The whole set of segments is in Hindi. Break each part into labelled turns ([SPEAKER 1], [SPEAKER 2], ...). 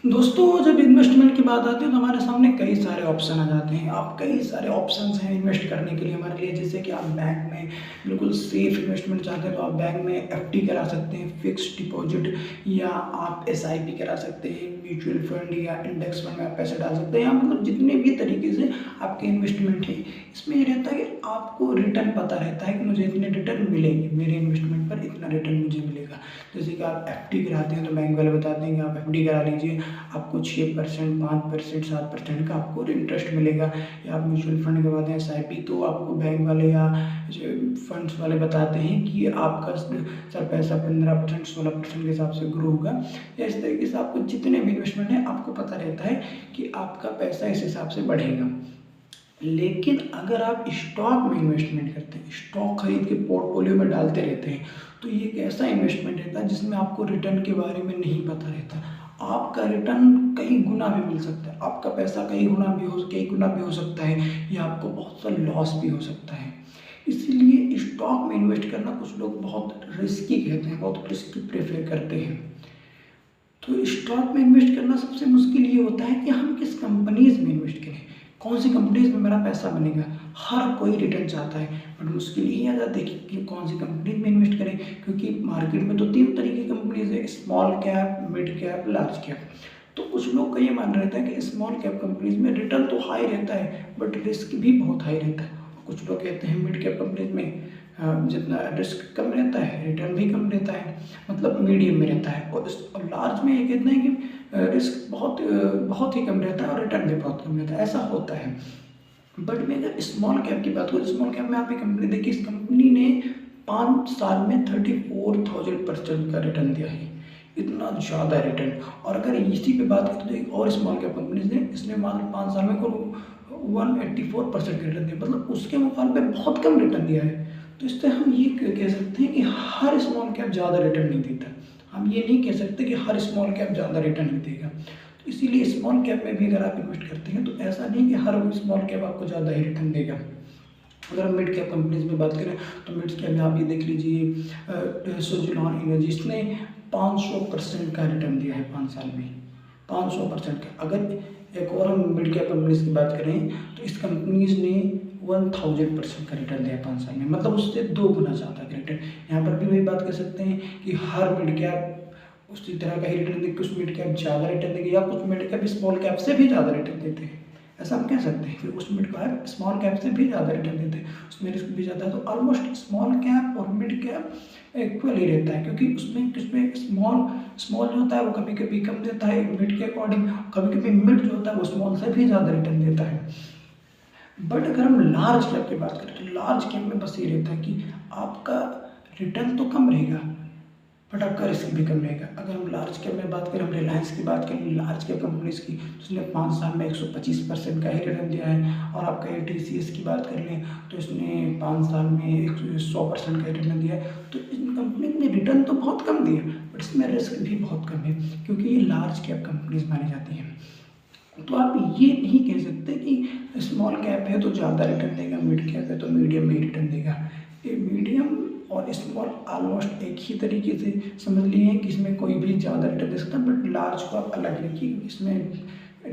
[SPEAKER 1] दोस्तों, जब इन्वेस्टमेंट की बात आती है तो हमारे सामने कई सारे ऑप्शन आ जाते हैं। आप कई सारे ऑप्शंस हैं इन्वेस्ट करने के लिए हमारे लिए। जैसे कि आप बैंक में बिल्कुल सेफ इन्वेस्टमेंट चाहते हैं तो आप बैंक में एफडी करा सकते हैं, फिक्स्ड डिपॉजिट, या आप एसआईपी करा सकते हैं, म्यूचुअल फंड या इंडेक्स फंड में आप पैसे डाल सकते हैं, या मतलब जितने भी तरीके से आपके इन्वेस्टमेंट है। इसमें ये रहता है कि आपको रिटर्न पता रहता है कि मुझे इतने रिटर्न मिलेंगे, मेरे इन्वेस्टमेंट पर इतना रिटर्न मुझे मिलेगा। जैसे कि आप एफडी कराते हैं तो बैंक वाले बताते हैं कि आप एफडी करा लीजिए, आपको 6%, 5%, 7% का आपको इंटरेस्ट मिलेगा। या आप म्यूचुअल फंड करवाते हैं एसआईपी, तो आपको बैंक वाले या जो फंड्स वाले बताते हैं कि आपका सर पैसा 15%, 16% के हिसाब से ग्रो होगा। या इस तरीके से आपको जितने भी इन्वेस्टमेंट है आपको पता रहता है कि आपका पैसा इस हिसाब से बढ़ेगा। लेकिन अगर आप स्टॉक में इन्वेस्टमेंट करते हैं, स्टॉक खरीद के पोर्टफोलियो में डालते रहते हैं, तो ये एक ऐसा इन्वेस्टमेंट रहता है जिसमें आपको रिटर्न के बारे में नहीं पता रहता। आपका रिटर्न कई गुना भी मिल सकता है, आपका पैसा कई गुना भी हो सकता है, या आपको बहुत सा लॉस भी हो सकता है। इसीलिए स्टॉक में इन्वेस्ट करना कुछ लोग बहुत रिस्की कहते हैं, बहुत रिस्की प्रेफर करते हैं। तो स्टॉक में इन्वेस्ट करना सबसे मुश्किल ये होता है कि हम किस कंपनीज में इन्वेस्ट करें, कौन सी कंपनीज में मेरा पैसा बनेगा। हर कोई रिटर्न चाहता है, बट मुश्किल यही आ जाती है कि कौन सी कंपनी में इन्वेस्ट करें। क्योंकि मार्केट में तो 3 तरीके की कंपनीज है, small cap, mid cap, large cap. तो कुछ लोग का ये मान रहता है कि स्मॉल कैप कंपनीज में रिटर्न तो हाई रहता है बट रिस्क भी बहुत हाई रहता है। कुछ लोग कहते हैं मिड कैप कंपनीज में जितना रिस्क कम रहता है रिटर्न भी कम रहता है, मतलब मीडियम में रहता है। और लार्ज में ये कहते हैं कि रिस्क बहुत ही कम रहता है और रिटर्न भी बहुत कम रहता है। ऐसा होता है। बट मैं अगर स्मॉल कैप की बात करूँ, स्मॉल कैप में आप एक कंपनी देखिए, इस कंपनी ने 5 साल में 34,000% का रिटर्न दिया है, इतना ज़्यादा रिटर्न। और अगर इसी पे बात करें तो एक और स्मॉल कैप कंपनीज ने, इसने मात्र 5 साल में को 184% का रिटर्न दिया, मतलब उसके मुकाबले बहुत कम रिटर्न दिया है। तो इससे हम ये कह सकते हैं कि हर स्मॉल कैप ज़्यादा रिटर्न नहीं देता। हम ये नहीं कह सकते कि हर स्मॉल कैप ज़्यादा रिटर्न नहीं देगा। तो इसीलिए स्मॉल कैप में भी अगर आप इन्वेस्ट करते हैं तो ऐसा नहीं कि हर वो स्मॉल कैप आपको ज़्यादा ही रिटर्न देगा। अगर हम मिड कैप कंपनीज में बात करें तो मिड कैप में आप ये देख लीजिए, सुज़लॉन एनर्जी, इसने 500% का रिटर्न दिया है 5 साल में, 500% का। अगर एक और हम मिड कैप कंपनीज की बात करें तो इस कंपनीज ने 1000% का रिटर्न दिया 5 साल में, मतलब उससे 2 गुना ज़्यादा का रिटर्न। यहाँ पर भी वही बात कर सकते हैं कि हर मिड कैप उसी तरह का ही रिटर्न देगी, कुछ मिड कैप ज़्यादा रिटर्न देगी, या कुछ मिड कैप स्मॉल कैप से भी ज़्यादा रिटर्न देते हैं। ऐसा हम कह सकते हैं कि कुछ मिड कैप स्मॉल कैप से भी ज़्यादा रिटर्न देते हैं, उसमें रिस्क भी ज़्यादा है। तो ऑलमोस्ट स्मॉल कैप और मिड कैप इक्वल ही रहता है, क्योंकि उसमें स्मॉल जो होता है वो कभी कभी कम देता है मिड के अकॉर्डिंग, कभी कभी मिड जो होता है वो स्मॉल से भी ज़्यादा रिटर्न देता है। बट अगर हम लार्ज कैप की बात करें तो लार्ज कैप में बस ये रहता है कि आपका रिटर्न तो कम रहेगा बट आपका रिस्क भी कम रहेगा। अगर हम लार्ज कैप में बात करें, हम रिलायंस की बात करें, लार्ज कैप कंपनीज की, तो उसने 5 साल में 125% का ही रिटर्न दिया है। और आप कहें TCS की बात कर लें तो इसने 5 साल में 100% का ही रिटर्न दिया है। तो इन कंपनी ने रिटर्न तो बहुत कम दिया बट इसमें रिस्क भी बहुत कम है, क्योंकि ये लार्ज कैप कंपनीज मानी जाती हैं। तो आप ये नहीं कह सकते कि स्मॉल कैप है तो ज़्यादा रिटर्न देगा, मिड कैप है तो मीडियम में ही रिटर्न देगा। ये मीडियम और स्मॉल ऑलमोस्ट एक ही तरीके से समझ लिए कि इसमें कोई भी ज़्यादा रिटर्न दे सकता है, बट लार्ज को आप अलग रखिए, इसमें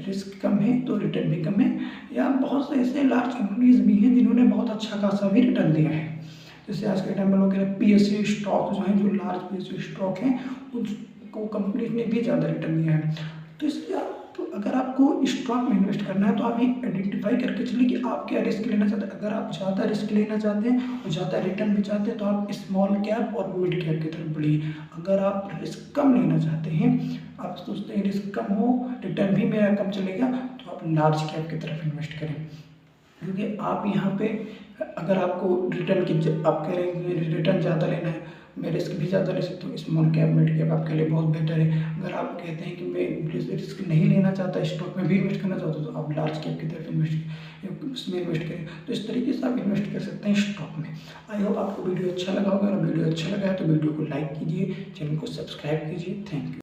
[SPEAKER 1] रिस्क कम है तो रिटर्न भी कम है। या बहुत से ऐसे लार्ज कंपनीज भी हैं जिन्होंने बहुत अच्छा खासा भी रिटर्न दिया है। जैसे आज के टाइम में लोग कह रहे हैं PSU स्टॉक जो हैं, जो लार्ज PSU स्टॉक हैं, उनको कंपनीज ने भी ज़्यादा रिटर्न दिया है। तो इसलिए आप अगर आपको स्टॉक में इन्वेस्ट करना है तो आप ये आइडेंटिफाई करके चलिए कि आप क्या रिस्क लेना चाहते हैं। अगर आप ज़्यादा रिस्क लेना चाहते हैं और ज़्यादा रिटर्न भी चाहते हैं तो आप स्मॉल कैप और मिड कैप की तरफ बढ़िए। अगर आप रिस्क कम लेना चाहते हैं, आप सोचते हैं रिस्क कम हो, रिटर्न भी मेरा कम चलेगा, तो आप लार्ज कैप की तरफ इन्वेस्ट करें। क्योंकि आप यहाँ पे अगर आपको रिटर्न की आप कह रहे हैं रिटर्न ज़्यादा लेना है, मैं रिस्क भी ज़्यादा ले सकता हूँ, स्मॉल कैप मिड कैप आपके लिए बहुत बेटर है। अगर आप कहते हैं कि मैं रिस्क नहीं लेना चाहता, स्टॉक में भी इन्वेस्ट करना चाहता हूँ, तो आप लार्ज कैप की तरफ उसमें इन्वेस्ट करें। तो इस तरीके से आप इन्वेस्ट कर सकते हैं स्टॉक में। आई होप आपको वीडियो अच्छा लगा होगा। अगर वीडियो अच्छा लगा है तो वीडियो को लाइक कीजिए, चैनल को सब्सक्राइब कीजिए। Thank you.